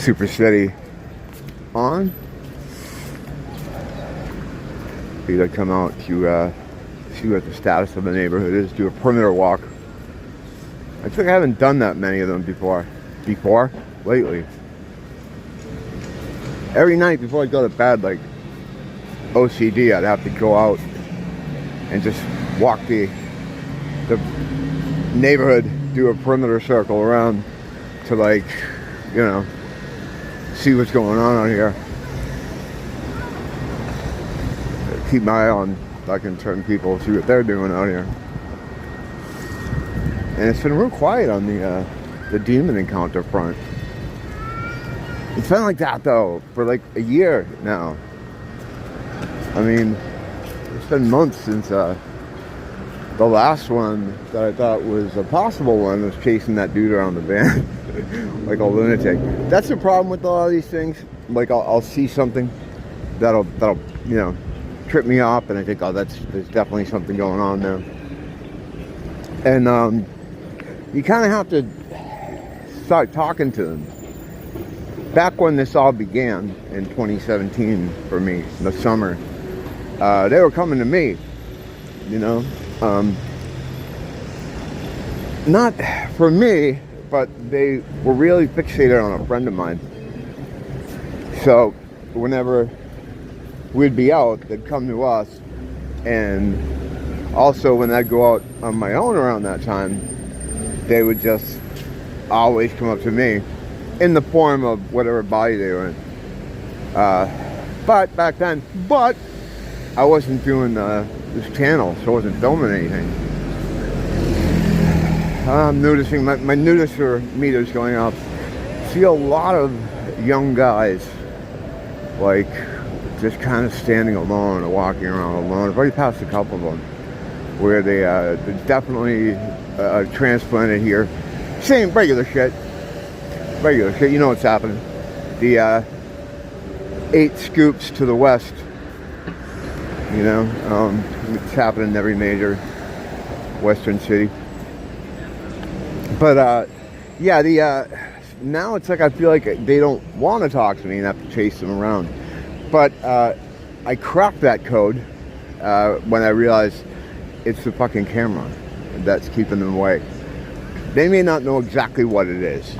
super steady on. Maybe I come out to see what the status of the neighborhood is, do a perimeter walk. I think I haven't done that many of them before lately. Every night before I go to bed, like OCD, I'd have to go out and just walk the neighborhood, do a perimeter circle around to, like, you know, see what's going on out here. Keep my eye on fucking certain people, see what they're doing out here. And it's been real quiet on the demon encounter front. It's been like that though for like a year now. I mean, it's been months since the last one that I thought was a possible one was chasing that dude around the van like a lunatic. That's the problem with a lot of these things. Like I'll see something that'll you know, trip me off, and I think, oh, there's definitely something going on there. And you kind of have to start talking to them. Back when this all began in 2017 for me, in the summer, they were coming to me, you know. Not for me, but they were really fixated on a friend of mine. So whenever we'd be out, they'd come to us. And also when I'd go out on my own around that time, they would just always come up to me in the form of whatever body they were in. But back then, I wasn't doing this channel, so I wasn't filming anything. I'm noticing my nudister meters going up. See a lot of young guys, like, just kind of standing alone or walking around alone. I've already passed a couple of them where they're definitely transplanted here. Same regular shit. You know what's happening. The 8 scoops to the west. You know, it's happening in every major western city. But yeah, now it's like I feel like they don't want to talk to me and I have to chase them around. But I cracked that code when I realized it's the fucking camera that's keeping them away. They may not know exactly what it is,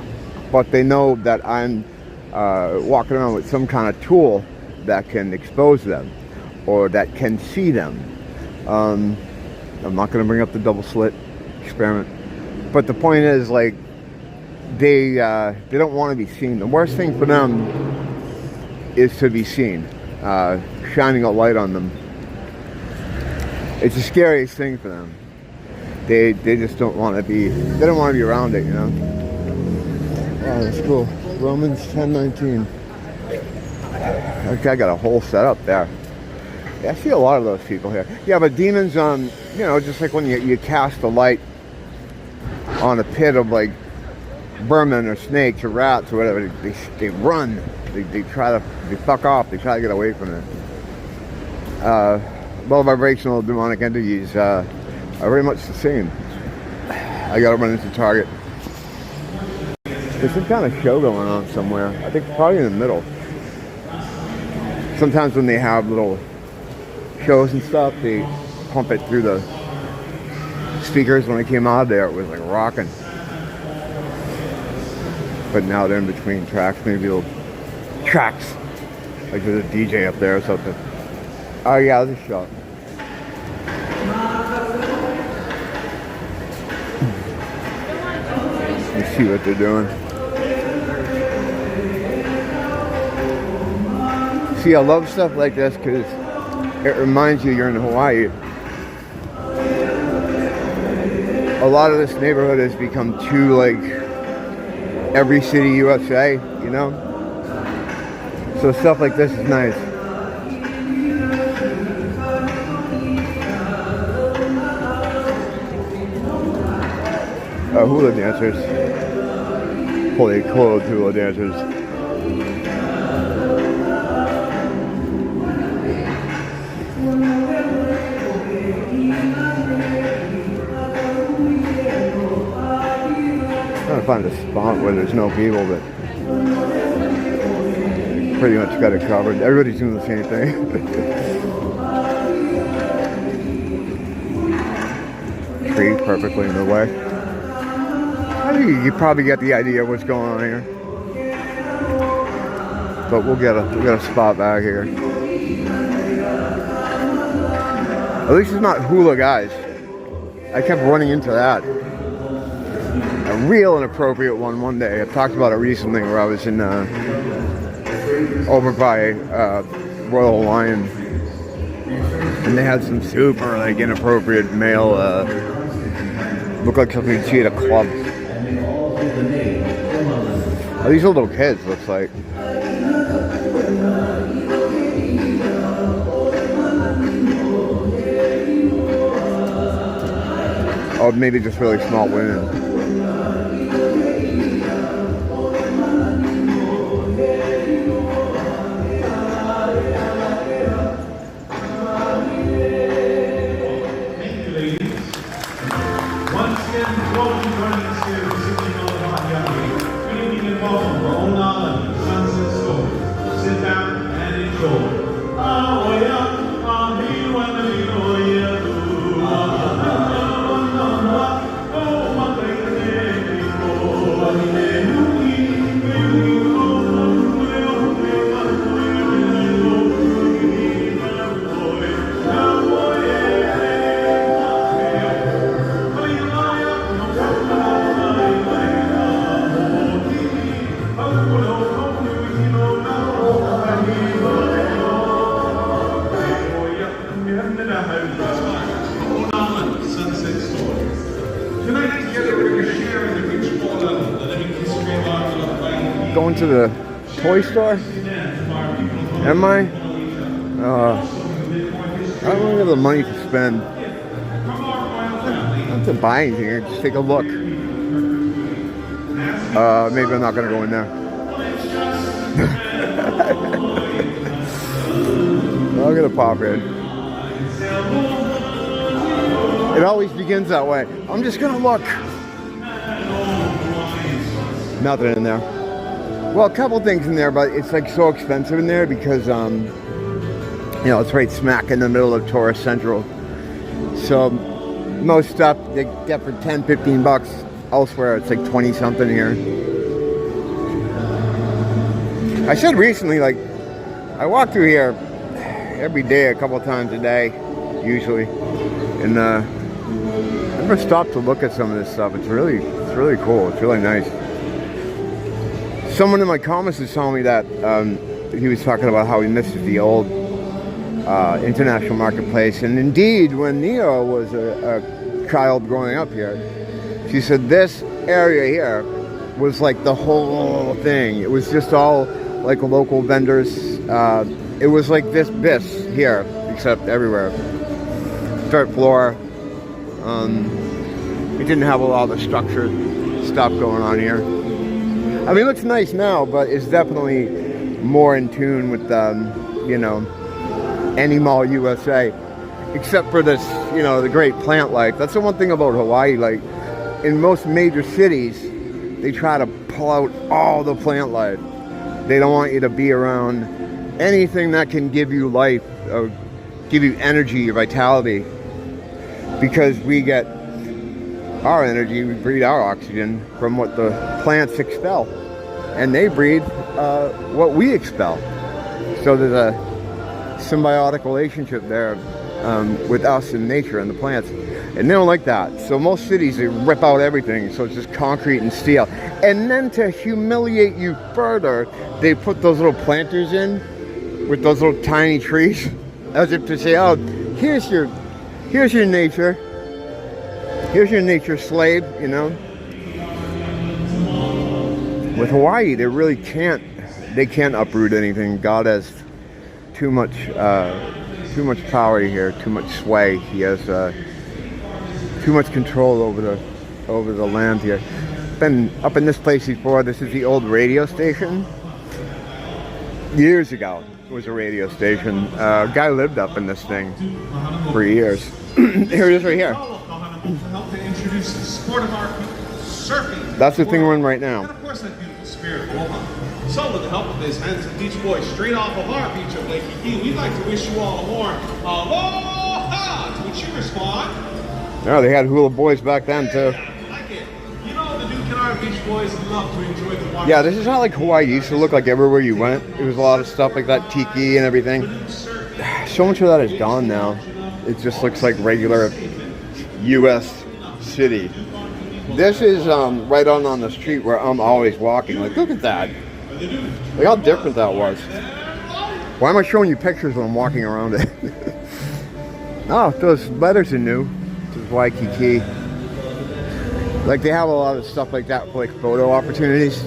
but they know that I'm walking around with some kind of tool that can expose them or that can see them. I'm not going to bring up the double slit experiment, but the point is, like, they don't want to be seen. The worst thing for them is to be seen, shining a light on them. It's the scariest thing for them. They just don't want to be. They don't want to be around it, you know. Wow, that's cool. Romans 10:19. That guy got a whole setup there. Yeah, I see a lot of those people here. Yeah, but demons, you know, just like when you cast a light on a pit of, like, vermin or snakes or rats or whatever, they run. They fuck off. They try to get away from it. Low vibrational demonic entities are very much the same. I gotta run into Target. There's some kind of show going on somewhere. I think probably in the middle. Sometimes when they have little shows and stuff, they pump it through the speakers. When I came out of there, it was like rocking. But now they're in between tracks, maybe little tracks. Like there's a DJ up there or something. Oh yeah, this shot. Let's see what they're doing. See, I love stuff like this because it reminds you you're in Hawaii. A lot of this neighborhood has become too, like, every city USA, you know? So stuff like this is nice. Hula dancers. Holy cold hula dancers. Trying to find a spot where there's no people, but pretty much got it covered. Everybody's doing the same thing. Tree perfectly in the way. I think you probably get the idea of what's going on here. But we'll get a spot back here. At least it's not hula guys. I kept running into that. A real inappropriate one day. I've talked about it recently where I was in over by Royal Hawaiian, and they had some super like inappropriate male looked like something you'd see at a club. Oh, these are little kids, looks like. Oh, maybe just really small women. Going to the toy store? Am I? I don't really have the money to spend. Not to buy anything, just take a look. Maybe I'm not gonna go in there. I'm gonna pop in. It always begins that way. I'm just gonna look. Nothing in there. Well, a couple things in there, but it's like so expensive in there because, you know, it's right smack in the middle of Tourist Central. So most stuff they get for 10, 15 bucks. Elsewhere, it's like 20 something here. I said recently, like, I walk through here every day, a couple times a day, usually. And I never stopped to look at some of this stuff. It's really cool. It's really nice. Someone in my comments was telling me that he was talking about how he misses the old international marketplace. And indeed, when Neo was a child growing up here, she said this area here was like the whole thing. It was just all like local vendors. It was like this here, except everywhere. Third floor. It didn't have a lot of the structured stuff going on here. I mean, it looks nice now, but it's definitely more in tune with, you know, any mall USA, except for this, you know, the great plant life. That's the one thing about Hawaii. Like, in most major cities, they try to pull out all the plant life. They don't want you to be around anything that can give you life, or give you energy or vitality, because we get our energy, we breathe our oxygen from what the plants expel, and they breathe what we expel. So there's a symbiotic relationship there with us and nature and the plants, and they don't like that. So most cities, they rip out everything, so it's just concrete and steel. And then to humiliate you further, they put those little planters in with those little tiny trees, as if to say, oh, here's your nature. Here's your nature slave, you know. With Hawaii, they really can't uproot anything. God has too much power here, too much sway. He has too much control over the land here. Been up in this place before. This is the old radio station. Years ago, it was a radio station. A guy lived up in this thing for years. Here it is right here. Help to introduce the sport of our people, surfing. That's the thing we're in right now. And of course that beautiful spirit, aloha. So with the help of this handsome beach boy straight off of our beach of Waikiki, we'd like to wish you all a warm aloha, to which you respond. Oh, they had hula boys back then too. I like it. You know, the New Canara Beach boys love to enjoy the water. Yeah, this is not like Hawaii used to look like everywhere you went. It was a lot of stuff like that, tiki and everything. So much of that is gone now. It just looks like regular U.S. city. This is right on the street where I'm always walking. Like, look at that. Look how different that was. Why am I showing you pictures when I'm walking around it? Oh, those letters are new. This is Waikiki. Like, they have a lot of stuff like that for like photo opportunities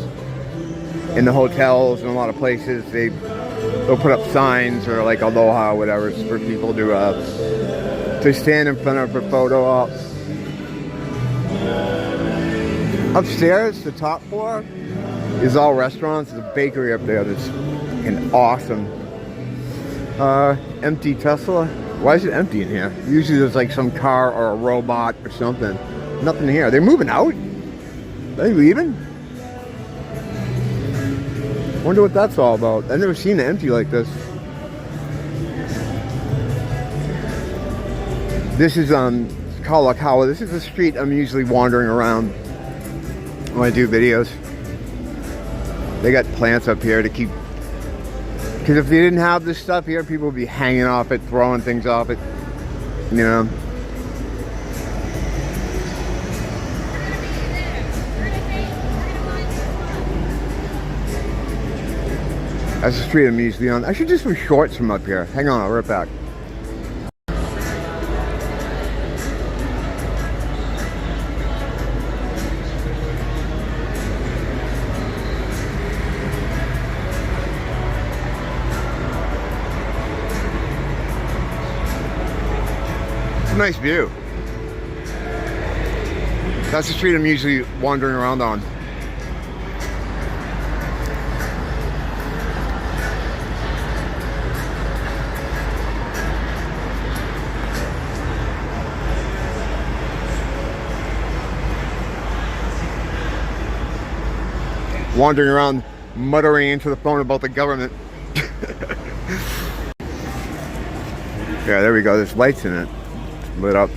in the hotels and a lot of places. They'll put up signs or like aloha or whatever for people to stand in front of for photo ops. Upstairs, the top floor is all restaurants. There's a bakery up there that's awesome. Empty Tesla. Why is it empty in here? Usually there's like some car or a robot or something. Nothing here. They're moving out? Are they leaving? Wonder what that's all about. I've never seen it empty like this. This is Kalakaua. This is the street I'm usually wandering around when I do videos. They got plants up here to keep, because if they didn't have this stuff here, people would be hanging off it, throwing things off it, you know. That's the street I'm usually on. I should do some shorts from up here. Hang on, I'll be right back. It's a nice view. That's the street I'm usually wandering around on. Wandering around muttering into the phone about the government. Yeah, there we go. There's lights in it. It's lit up.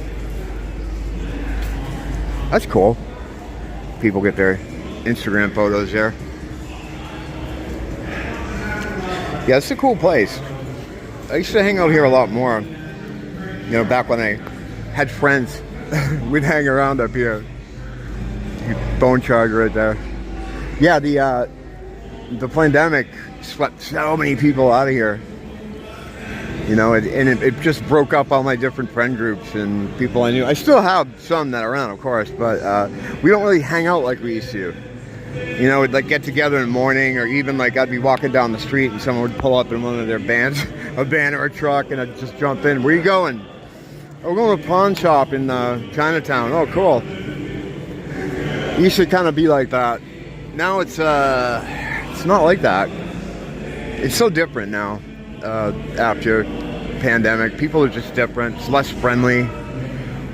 That's cool. People get their Instagram photos there. Yeah, it's a cool place. I used to hang out here a lot more. You know, back when I had friends. We'd hang around up here. Phone charger right there. Yeah, the pandemic swept so many people out of here. You know, and it just broke up all my different friend groups and people I knew. I still have some that are around, of course, but we don't really hang out like we used to. You know, we'd like get together in the morning, or even like I'd be walking down the street and someone would pull up in one of their vans, a van or a truck, and I'd just jump in. Where are you going? Oh, we're going to a pawn shop in Chinatown. Oh, cool. You should kind of be like that. Now it's not like that. It's so different now. After pandemic, people are just different. It's less friendly,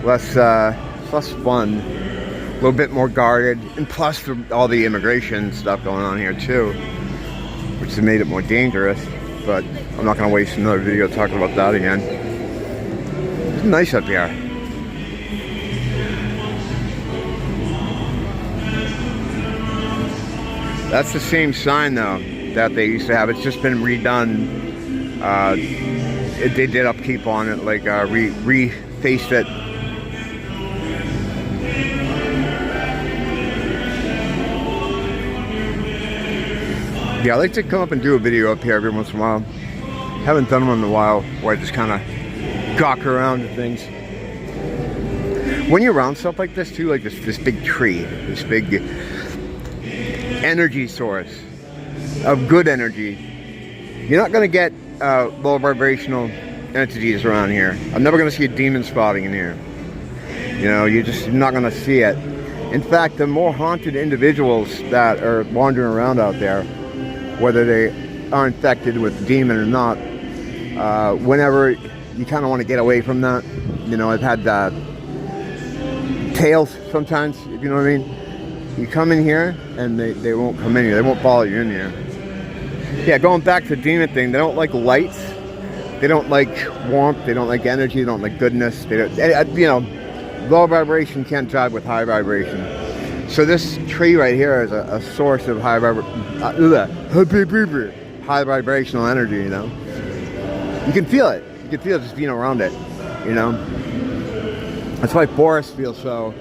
less fun, a little bit more guarded, and plus all the immigration stuff going on here too, which has made it more dangerous. But I'm not going to waste another video talking about that again. It's nice up here. That's the same sign though that they used to have. It's just been redone. They did upkeep on it, like refaced it. Yeah, I like to come up and do a video up here every once in a while. Haven't done one in a while where I just kind of gawk around at things. When you're around stuff like this too, like this big tree, this big energy source of good energy, you're not going to get low vibrational entities around here. I'm never going to see a demon spotting in here. You know, you're just not going to see it. In fact, the more haunted individuals that are wandering around out there, whether they are infected with demon or not, whenever you kind of want to get away from that, you know, I've had tails sometimes, if you know what I mean. You come in here and they won't come in here. They won't follow you in here. Yeah, going back to the demon thing, they don't like lights. They don't like warmth. They don't like energy. They don't like goodness. They don't, you know, low vibration can't jive with high vibration. So this tree right here is a source of high vibrational energy, you know. You can feel it. You can feel it just being around it, you know. That's why forests feel so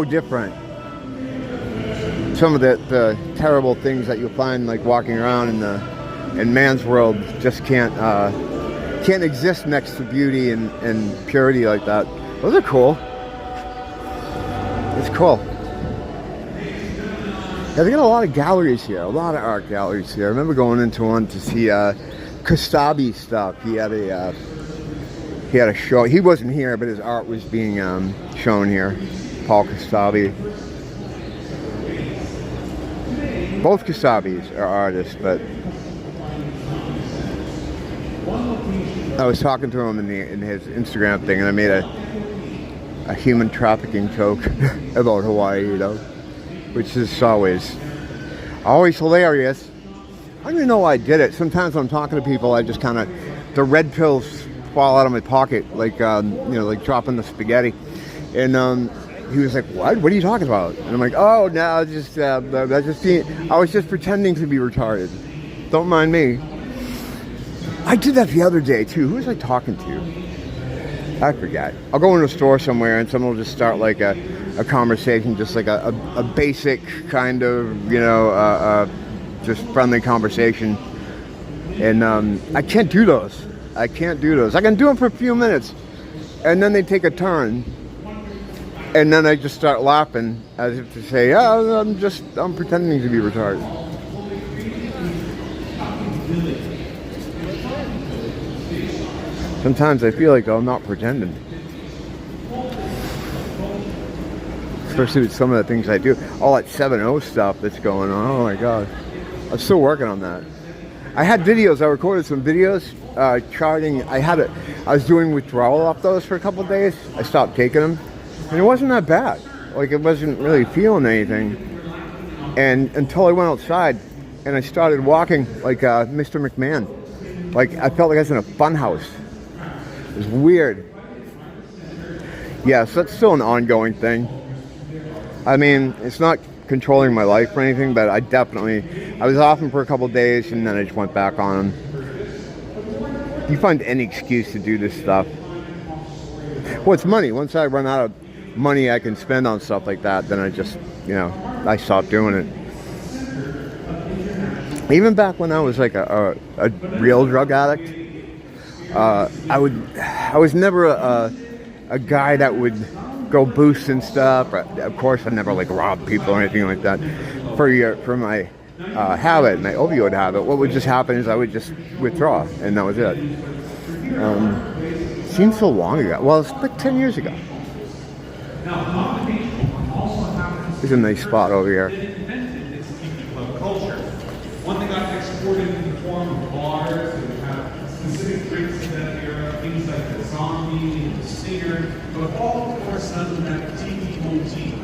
different. Some of the terrible things that you'll find like walking around in man's world just can't exist next to beauty and purity like that. Those are cool. It's cool. Yeah, they got a lot of galleries here, a lot of art galleries here. I remember going into one to see Kastabi stuff. He had a show. He wasn't here, but his art was being shown here. Paul Kastabi. Both Kastabis are artists, but I was talking to him in his Instagram thing, and I made a human trafficking joke about Hawaii, you know, which is always hilarious. I don't even know why I did it. Sometimes when I'm talking to people, I just kind of, the red pills fall out of my pocket, like you know, like dropping the spaghetti, and he was like, "What? What are you talking about?" And I'm like, "Oh, no, I was just pretending to be retarded. Don't mind me." I did that the other day too. Who was I talking to? I forgot. I'll go into a store somewhere and someone will just start like a conversation, just like a basic kind of, you know, just friendly conversation. And I can't do those. I can't do those. I can do them for a few minutes, and then they take a turn. And then I just start laughing as if to say, "Oh, I'm pretending to be retarded." Sometimes I feel like I'm not pretending. Especially with some of the things I do. All that 7.0 stuff that's going on. Oh my God. I'm still working on that. I had videos, I recorded some videos, charting. I was doing withdrawal off those for a couple of days. I stopped taking them. And it wasn't that bad. Like, it wasn't really feeling anything. And until I went outside and I started walking like Mr. McMahon. Like, I felt like I was in a fun house. It was weird. Yeah, so that's still an ongoing thing. I mean, it's not controlling my life or anything, but I was off them for a couple of days and then I just went back on them. You find any excuse to do this stuff. Well, it's money. Once I run out of money I can spend on stuff like that, then I just, you know, I stopped doing it. Even back when I was like a real drug addict, I was never a guy that would go boost and stuff. Of course, I never like robbed people or anything like that. For my habit, my opioid habit, what would just happen is I would just withdraw, and that was it. Seems so long ago. Well, it's like 10 years ago. There's a nice spot over here. One thing I've exported in the form of bars that have specific drinks in that era, things like the zombie and the singer, but all of course under that tiki motif.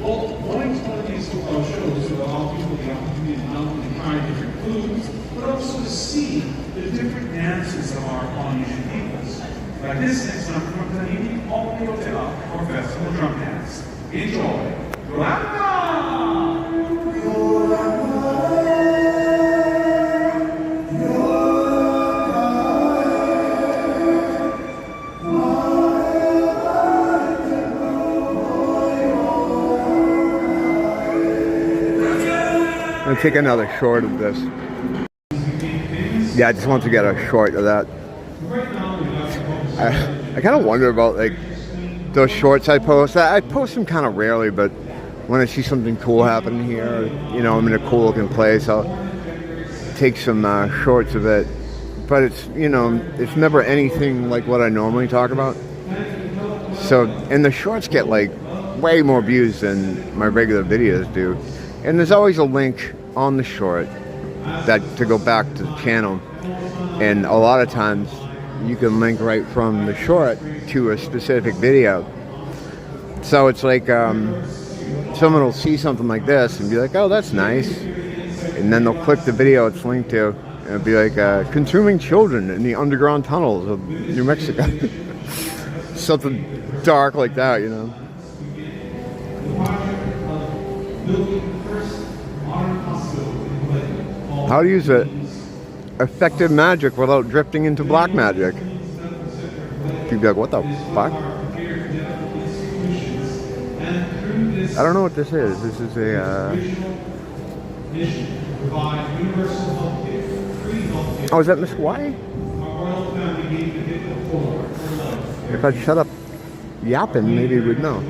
Well, going to one of these shows will allow people the opportunity to not only try different foods, but also to see the different dances of our Polynesian peoples. Like this next one from the evening, all the way up our festival drum dance. Enjoy. I'm gonna take another short of this. Yeah, I just want to get a short of that. I kind of wonder about like those shorts I post. I post them kind of rarely, but when I see something cool happening here, you know, I'm in a cool looking place, I'll take some shorts of it. But it's, you know, it's never anything like what I normally talk about. So, and the shorts get like way more views than my regular videos do. And there's always a link on the short that to go back to the channel. And a lot of times you can link right from the short to a specific video. So it's like someone will see something like this and be like, "Oh, that's nice," and then they'll click the video it's linked to, and it'll be like consuming children in the underground tunnels of New Mexico. Something dark like that, you know. How to use effective magic without drifting into black magic. You'd be like, what the fuck? I don't know what this is. This is a... Oh, is that Miss Hawaii? If I'd shut up yapping, maybe we'd know.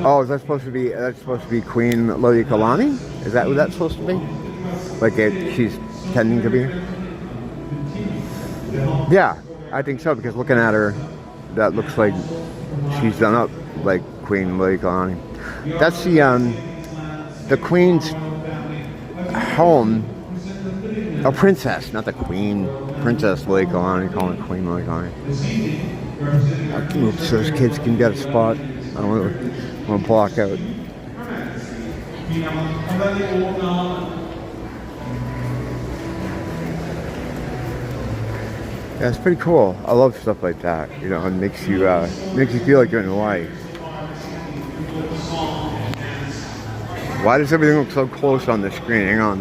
Oh, is that supposed to be? That's supposed to be Queen Liliuokalani? Is that what that's supposed to be? Like she's tending to be? Yeah, I think so, because looking at her, that looks like she's done up like Queen Liliuokalani. That's the Queen's home. A princess, not the Queen. Princess Liliuokalani, calling it Queen Liliuokalani. Oops, so those kids can get a spot. I don't want to block out. Yeah, it's pretty cool. I love stuff like that. You know, it makes you feel like you're in Hawaii. Why does everything look so close on the screen? Hang on.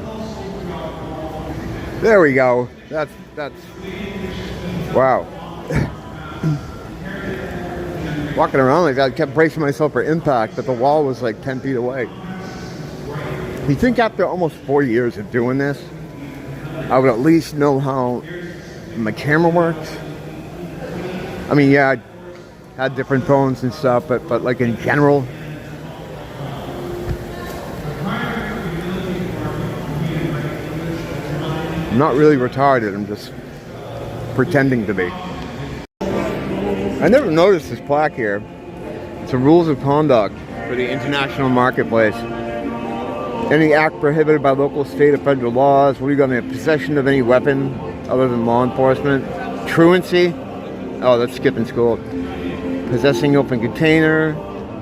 There we go. That's wow. Walking around like that, I kept bracing myself for impact, but the wall was like 10 feet away. You think after almost 4 years of doing this, I would at least know how my camera works? I mean, yeah, I had different phones and stuff, but like in general, I'm not really retarded, I'm just pretending to be. I never noticed this plaque here. It's a rules of conduct for the international marketplace. Any act prohibited by local, state, or federal laws. What do you got in possession of any weapon other than law enforcement? Truancy. Oh, that's skipping school. Possessing open container.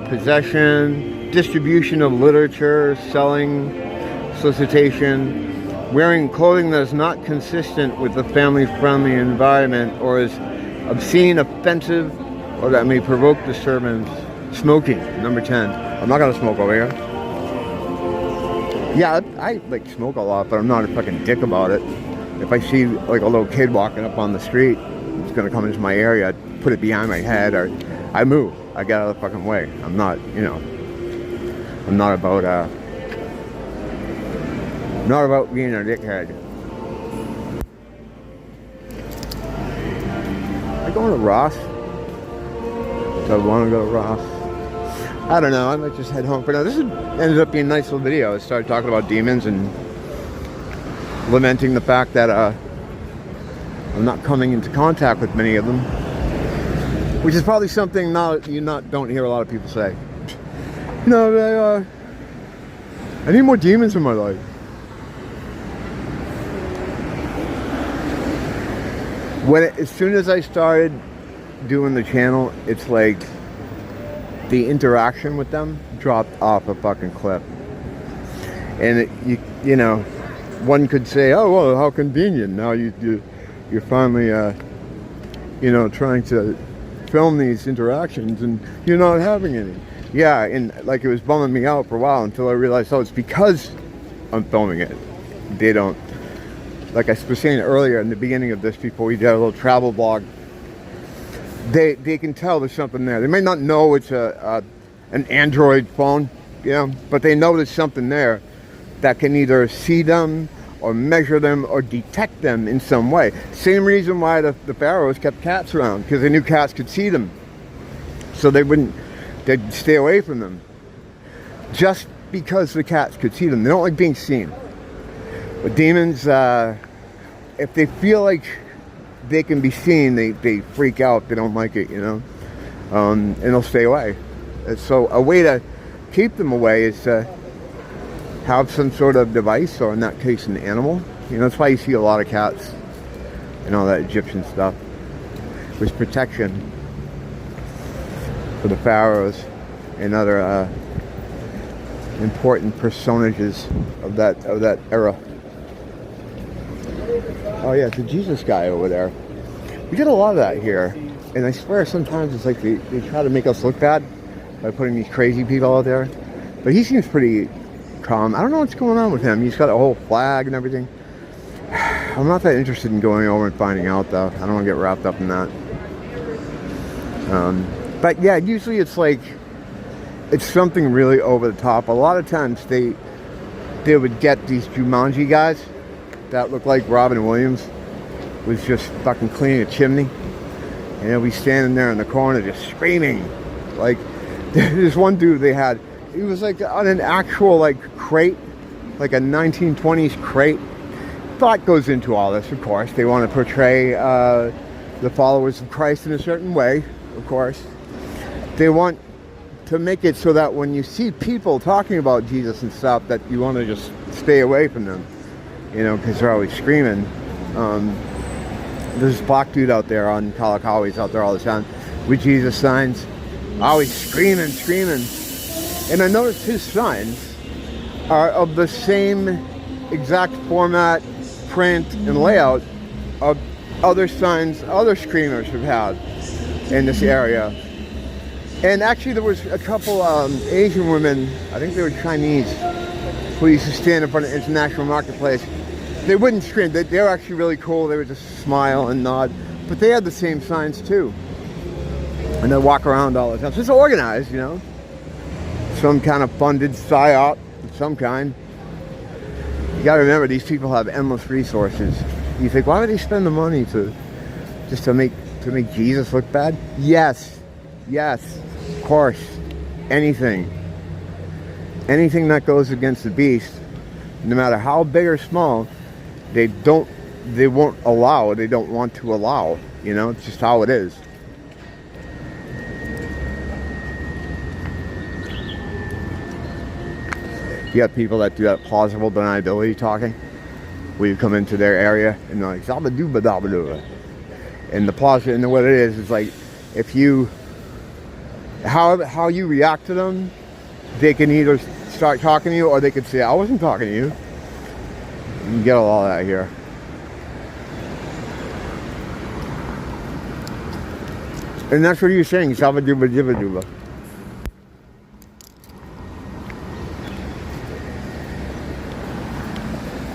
Possession. Distribution of literature. Selling. Solicitation. Wearing clothing that is not consistent with the family-friendly environment or is obscene, offensive, or that may provoke disturbance. Smoking, number 10. I'm not gonna smoke over here. Yeah, I like smoke a lot, but I'm not a fucking dick about it. If I see like a little kid walking up on the street, it's gonna come into my area, I put it behind my head, or I move. I get out of the fucking way. I'm not, you know, I'm not about being a dickhead. Am I going to Ross? Do I want to go to Ross? I don't know. I might just head home for now. This ended up being a nice little video. I started talking about demons and lamenting the fact that I'm not coming into contact with many of them, which is probably something now don't hear a lot of people say. You know, I need more demons in my life. As soon as I started doing the channel, it's like the interaction with them dropped off a fucking cliff. And you know, one could say, oh well, how convenient. Now you're finally you know, trying to film these interactions and you're not having any. Yeah, and like it was bumming me out for a while until I realized, oh, it's because I'm filming it. They don't. Like I was saying earlier in the beginning of this, before we did a little travel vlog, they can tell there's something there. They may not know it's an Android phone, you know, but they know there's something there that can either see them or measure them or detect them in some way. Same reason why the pharaohs kept cats around, because they knew cats could see them, so they'd stay away from them. Just because the cats could see them, they don't like being seen. But demons, if they feel like they can be seen, they freak out. They don't like it, you know, and they'll stay away. And so a way to keep them away is to have some sort of device, or in that case, an animal. You know, that's why you see a lot of cats and all that Egyptian stuff. It was protection for the pharaohs and other important personages of that era. Oh yeah, it's a Jesus guy over there. We get a lot of that here, and I swear sometimes it's like they try to make us look bad by putting these crazy people out there. But he seems pretty calm. I don't know what's going on with him. He's got a whole flag and everything. I'm not that interested in going over and finding out, though. I don't want to get wrapped up in that. But yeah, usually it's like, it's something really over the top. A lot of times they would get these Jumanji guys that look like Robin Williams was just fucking cleaning a chimney. And they'll be standing there in the corner just screaming. Like, there's one dude they had, he was like on an actual like crate, like a 1920s crate. Thought goes into all this, of course. They want to portray the followers of Christ in a certain way, of course. They want to make it so that when you see people talking about Jesus and stuff, that you want to just stay away from them, you know, because they're always screaming. There's this black dude out there on Kalakaua, he's out there all the time with Jesus signs, always screaming. And I noticed his signs are of the same exact format, print, and layout of other signs other screamers have had in this area. And actually there was a couple Asian women, I think they were Chinese, who used to stand in front of International Marketplace. They wouldn't scream, they were actually really cool, they would just smile and nod, but they had the same signs too. And they walk around all the time. So it's organized, you know. Some kind of funded psyop of some kind. You gotta remember, these people have endless resources. You think, why would they spend the money to make Jesus look bad? Yes, of course. Anything that goes against the beast, no matter how big or small, they won't allow. They don't want to allow. You know, it's just how it is. You got people that do that plausible deniability talking, where you come into their area and they're like zabba-dooba-dabba-dooba. And the plausible, and what it is like, if you, how you react to them, they can either start talking to you or they could say, I wasn't talking to you. You get a lot of that here. And that's what you're saying, zabba-dooba-dibba-dooba.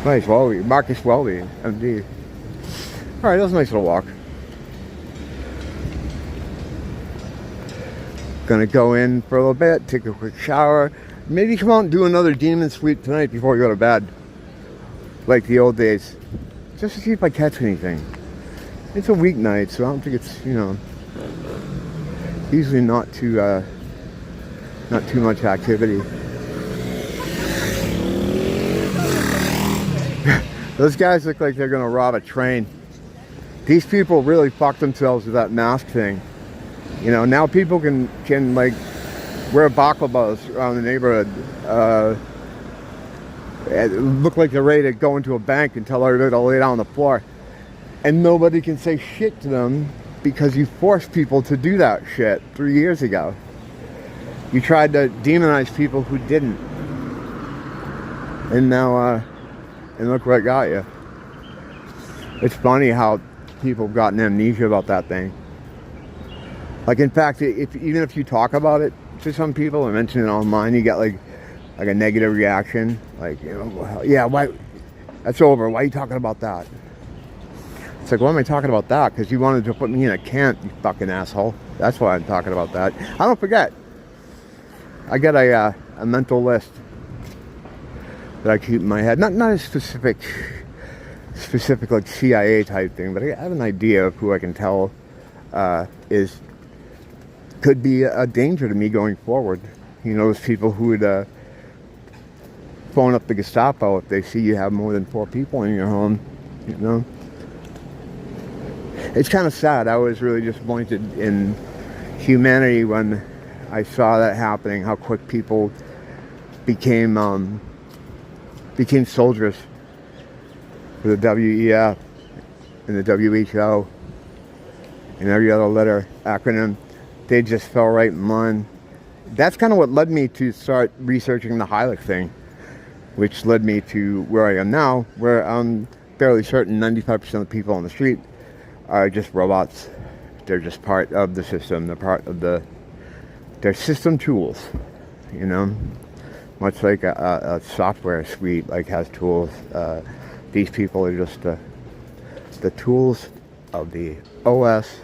Nice Welby, Marcus Welby, MD. Alright, that was a nice little walk. Gonna go in for a little bit, take a quick shower, maybe come out and do another demon sweep tonight before we go to bed. Like the old days. Just to see if I catch anything. It's a weeknight, so I don't think it's, you know, usually not too much activity. Those guys look like they're gonna rob a train. These people really fucked themselves with that mask thing. You know, now people can like wear baklava's around the neighborhood. Look like they're ready to go into a bank and tell everybody to lay down on the floor. And nobody can say shit to them because you forced people to do that shit 3 years ago. You tried to demonize people who didn't. And now, and look what got you. It's funny how people have gotten amnesia about that thing. Like, in fact, even if you talk about it to some people and mention it online, you get like a negative reaction. Like, you know, yeah, why? That's over. Why are you talking about that? It's like, why am I talking about that? Because you wanted to put me in a camp, you fucking asshole. That's why I'm talking about that. I don't forget. I get a mental list that I keep in my head. Not a specific like CIA type thing, but I have an idea of who I can tell could be a danger to me going forward. You know, those people who would phone up the Gestapo if they see you have more than 4 people in your home. You know, it's kind of sad. I was really disappointed in humanity when I saw that happening. How quick people became soldiers for the WEF. and the WHO and every other letter acronym, they just fell right in line. That's kind of what led me to start researching the Heilig thing, which led me to where I am now, where I'm fairly certain 95% of the people on the street are just robots. They're just part of the system. They're part of they're system tools, you know, much like a software suite like has tools. These people are just the tools of the OS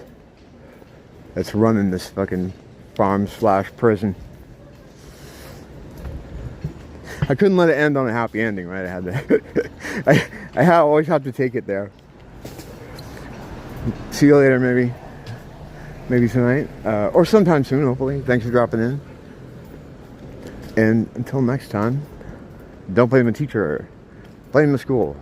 that's running this fucking farm/prison. I couldn't let it end on a happy ending, right? I had to. I always have to take it there. See you later, maybe tonight, or sometime soon, hopefully. Thanks for dropping in. And until next time, don't blame the teacher, blame the school.